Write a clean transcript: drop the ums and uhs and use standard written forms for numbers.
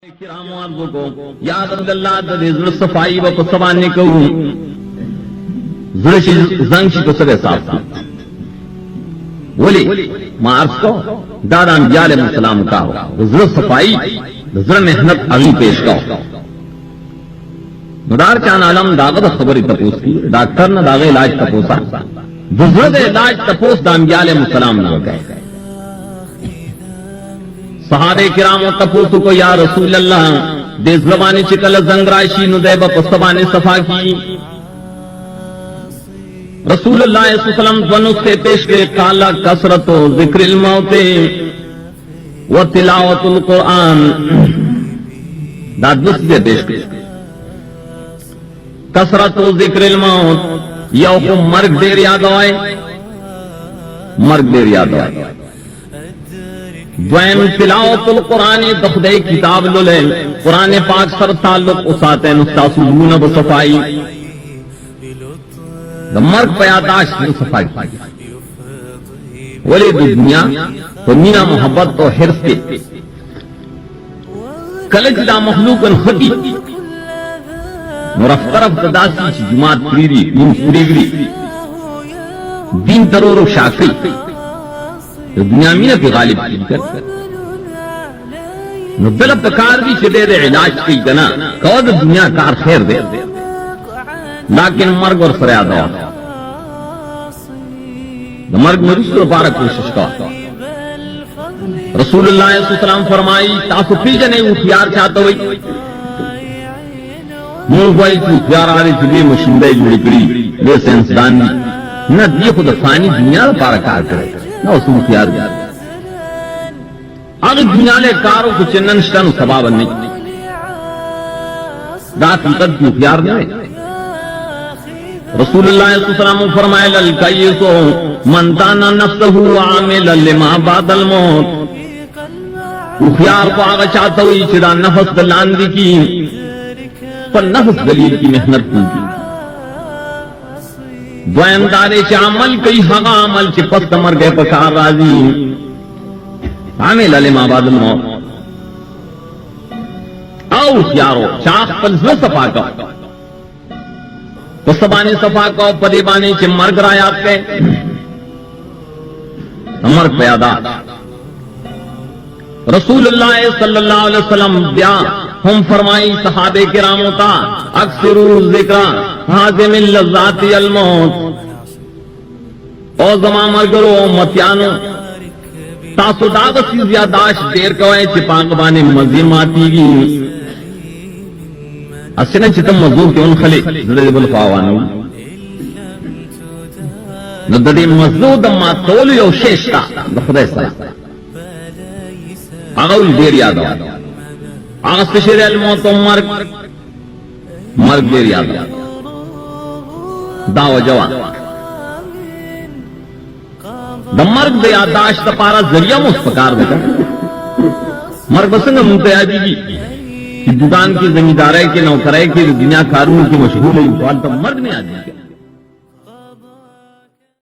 کرام عرض کو یا عبد اللہ د زړه صفائی و په سبانه کو زړه شي زنګ شي کو سره صاف ولی ما عرض کو دادا انبیاء علیہ السلام کا زړه صفائی زړه محنت اغي پیش کو مدار چان عالم داغه خبرې تپوس کی ډاکټر نه داغه علاج تپوسا زړه علاج تپوس د انبیاء علیہ السلام نه وکړي صحابہ کرام تپوسو کو یا رسول اللہ دے زبانی چکل زنگ راشی نو دے بپستبانی صفا کی رسول اللہ صلی اللہ علیہ وسلم دونوں سے پیش کے قالا کثرت و ذکر الموت و تلاوت القرآن دادس سے پیش کے کثرت و ذکر الموت یو کو مرگ دیر یاد آئے مرگ دیر یاد آئے دویم تلاوت القرآن دخدے کتاب لولے قرآن پاک سر تعلق اساتے نستاسون بصفائی مرگ پیاداش صفائی ولی دنیا تو مینا محبت تو حرص کے کلچ دا مخلوق خطی مرفترف داسی چی جماعت پریری دین پریگری دین ترور و شاکی دنیا مینا کی غالب کی کر نو بلا پکار بھی چھتے دے علاج کی کنا کود دنیا کار خیر دے لیکن مرگ اور فریاد ہوا مرگ مرسل پارا کوشش کا رسول اللہ صلی اللہ علیہ وسلم فرمائی تاسو پی جنے اٹھیار چاہتا ہوئی مون گوائی تو اٹھیار آرے چلی مشندے جوڑی کری بے سینسدان نہ دی خود فانی دنیا پارا کار کرے نہ اس کو اختیار دیا اگر دنیا لے کاروں کو چنن شتن سباب نہیں دا حقیقت کی اختیار نہیں رسول اللہ صلی اللہ علیہ وسلم فرمائے للکیسو من دانا نفسہ وعاملا لما بعد الموت اختیار کو آگا چاہتا ہوئی چدا نفس دلان دی کی پر نفس دلیل کی محنت کی دویم دارے چا عمل کئی حقا عمل چی پست مر گئے پکار راضی عامل لما بعد الموت او یارو چاک پلزو صفا کا پستبانی صفا کا پدیبانی چی مرگ رایات کے مرگ پیادات رسول اللہ صلی اللہ علیہ وسلم بیا ہم فرمائی صحابہ کرام ہوتا اکثروا ذکر حازم اللذات الموت او زمان مرگرو متیانو تاسو داغسی زیاداش دیر کوئے چپاک بانے مزیم آتی گی اسنا چتم مزدور کے ان خلے زدد بالخواوانو زدد مزدور دما تولی او شیشتا دخدای سلام اغول دیر یاد آو آغاز پشیر الموت و مرگ مرگ دیر یاد آو داو جوان دا مرگ دا یادداشت دا پارا ذریعہ مستقار دیتا مرگ بسنگا منتیادی کی کہ دکان کی زمیندارے کے نوکرے کے دنیا کارون کی مشہور ہے تو مرگ نہیں آدھی